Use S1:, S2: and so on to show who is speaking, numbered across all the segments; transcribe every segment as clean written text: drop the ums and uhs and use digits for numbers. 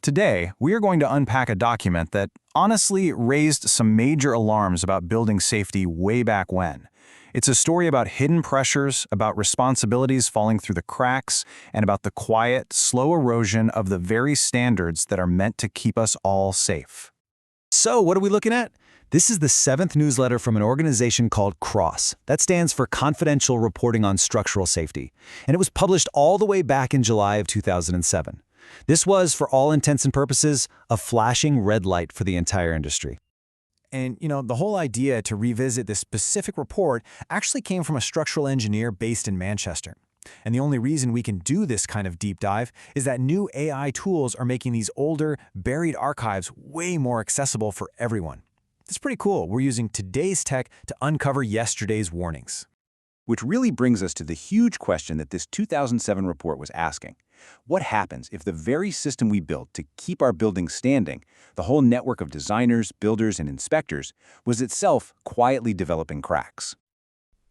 S1: Today, we are going to unpack a document that honestly raised some major alarms about building safety way back when. It's a story about hidden pressures, about responsibilities falling through the cracks, and about the quiet, slow erosion of the very standards that are meant to keep us all safe.
S2: So, what are we looking at? This is the 7th newsletter from an organization called CROSS. That stands for Confidential Reporting on Structural Safety. And it was published all the way back in July of 2007. This was, for all intents and purposes, a flashing red light for the entire industry.
S1: And, the whole idea to revisit this specific report actually came from a structural engineer based in Manchester. And the only reason we can do this kind of deep dive is that new AI tools are making these older, buried archives way more accessible for everyone. It's pretty cool. We're using today's tech to uncover yesterday's warnings.
S3: Which really brings us to the huge question that this 2007 report was asking. What happens if the very system we built to keep our buildings standing, the whole network of designers, builders, and inspectors, was itself quietly developing cracks?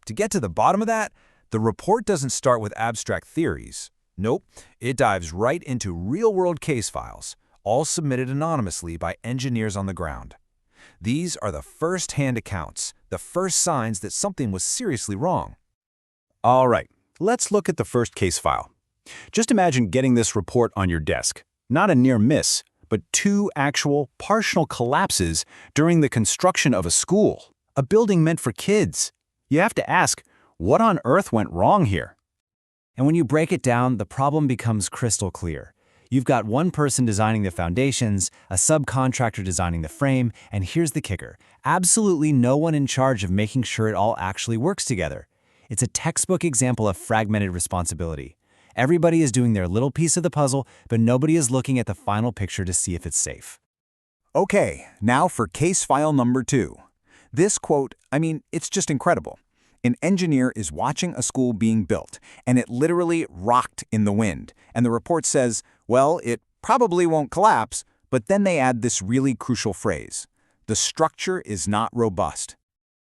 S4: To get to the bottom of that, the report doesn't start with abstract theories. Nope, it dives right into real-world case files, all submitted anonymously by engineers on the ground. These are the first-hand accounts, the first signs that something was seriously wrong.
S3: All right, let's look at the first case file. Just imagine getting this report on your desk. Not a near miss, but 2 actual partial collapses during the construction of a school, a building meant for kids. You have to ask, what on earth went wrong here?
S2: And when you break it down, the problem becomes crystal clear. You've got one person designing the foundations, a subcontractor designing the frame, and here's the kicker: absolutely no one in charge of making sure it all actually works together. It's a textbook example of fragmented responsibility. Everybody is doing their little piece of the puzzle, but nobody is looking at the final picture to see if it's safe.
S3: Okay, now for case file number 2. This quote, it's just incredible. An engineer is watching a school being built, and it literally rocked in the wind. And the report says, well, it probably won't collapse, but then they add this really crucial phrase: the structure is not robust.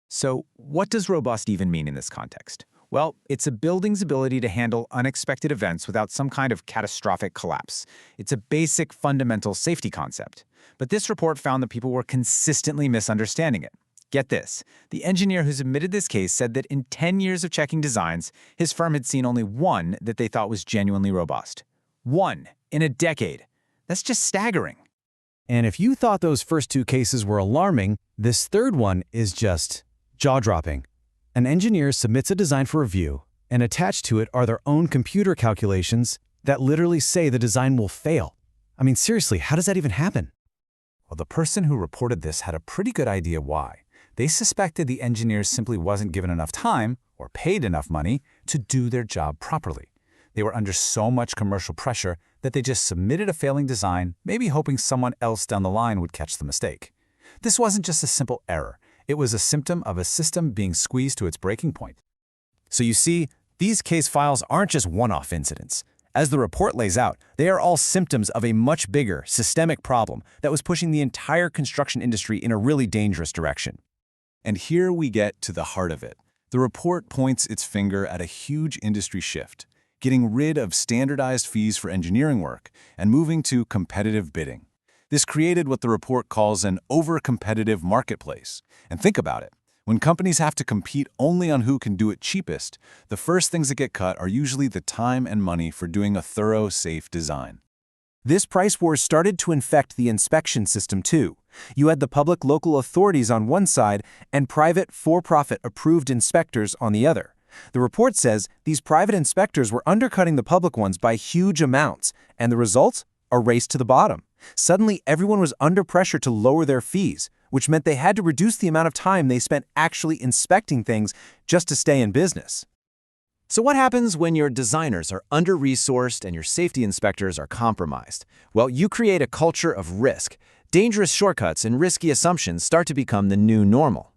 S5: So, what does robust even mean in this context? Well, it's a building's ability to handle unexpected events without some kind of catastrophic collapse. It's a basic, fundamental safety concept. But this report found that people were consistently misunderstanding it. Get this, the engineer who submitted this case said that in 10 years of checking designs, his firm had seen only one that they thought was genuinely robust. One in a decade. That's just staggering.
S2: And if you thought those first 2 cases were alarming, this third one is just jaw-dropping. An engineer submits a design for review, and attached to it are their own computer calculations that literally say the design will fail. Seriously, how does that even happen?
S4: Well, the person who reported this had a pretty good idea why. They suspected the engineers simply wasn't given enough time or paid enough money to do their job properly. They were under so much commercial pressure that they just submitted a failing design, maybe hoping someone else down the line would catch the mistake. This wasn't just a simple error. It was a symptom of a system being squeezed to its breaking point.
S2: So you see, these case files aren't just one-off incidents. As the report lays out, they are all symptoms of a much bigger, systemic problem that was pushing the entire construction industry in a really dangerous direction.
S3: And here we get to the heart of it. The report points its finger at a huge industry shift, getting rid of standardized fees for engineering work and moving to competitive bidding. This created what the report calls an over-competitive marketplace. And think about it. When companies have to compete only on who can do it cheapest, the first things that get cut are usually the time and money for doing a thorough, safe design.
S2: This price war started to infect the inspection system too. You had the public local authorities on one side and private for-profit approved inspectors on the other. The report says these private inspectors were undercutting the public ones by huge amounts, and the results? A race to the bottom. Suddenly, everyone was under pressure to lower their fees, which meant they had to reduce the amount of time they spent actually inspecting things just to stay in business.
S6: So what happens when your designers are under-resourced and your safety inspectors are compromised? Well, you create a culture of risk. Dangerous shortcuts and risky assumptions start to become the new normal.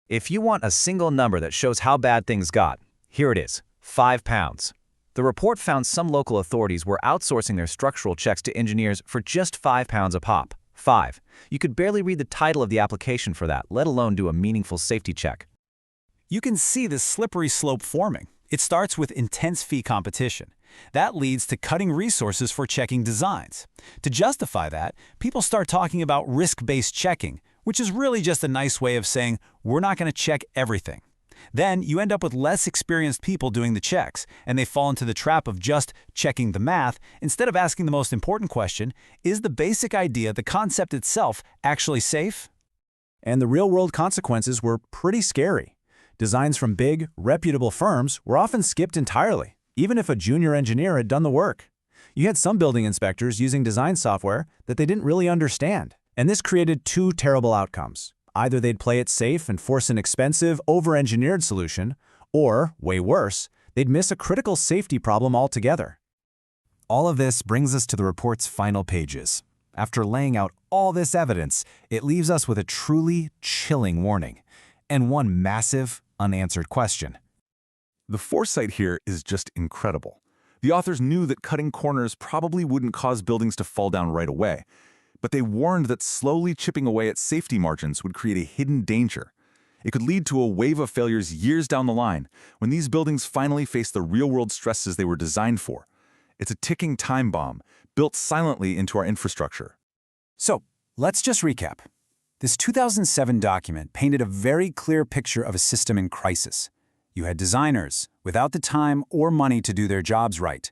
S6: If you want a single number that shows how bad things got, here it is, £5. The report found some local authorities were outsourcing their structural checks to engineers for just £5 a pop. 5. You could barely read the title of the application for that, let alone do a meaningful safety check.
S1: You can see this slippery slope forming. It starts with intense fee competition. That leads to cutting resources for checking designs. To justify that, people start talking about risk-based checking, which is really just a nice way of saying, we're not going to check everything. Then you end up with less experienced people doing the checks, and they fall into the trap of just checking the math instead of asking the most important question, is the basic idea, the concept itself, actually safe? And the real-world consequences were pretty scary. Designs from big, reputable firms were often skipped entirely, even if a junior engineer had done the work. You had some building inspectors using design software that they didn't really understand. And this created two terrible outcomes. Either they'd play it safe and force an expensive, over-engineered solution, or, way worse, they'd miss a critical safety problem altogether.
S2: All of this brings us to the report's final pages. After laying out all this evidence, it leaves us with a truly chilling warning and one massive, unanswered question.
S3: The foresight here is just incredible. The authors knew that cutting corners probably wouldn't cause buildings to fall down right away, but they warned that slowly chipping away at safety margins would create a hidden danger. It could lead to a wave of failures years down the line when these buildings finally face the real-world stresses they were designed for. It's a ticking time bomb built silently into our infrastructure.
S1: So, let's just recap. This 2007 document painted a very clear picture of a system in crisis. You had designers without the time or money to do their jobs right.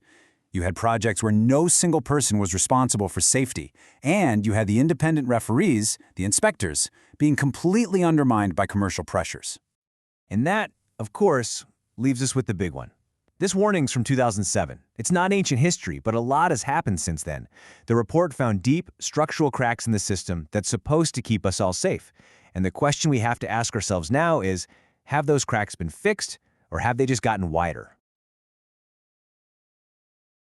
S1: You had projects where no single person was responsible for safety, and you had the independent referees, the inspectors, being completely undermined by commercial pressures.
S6: And that, of course, leaves us with the big one. This warning's from 2007. It's not ancient history, but a lot has happened since then. The report found deep, structural cracks in the system that's supposed to keep us all safe. And the question we have to ask ourselves now is, have those cracks been fixed, or have they just gotten wider?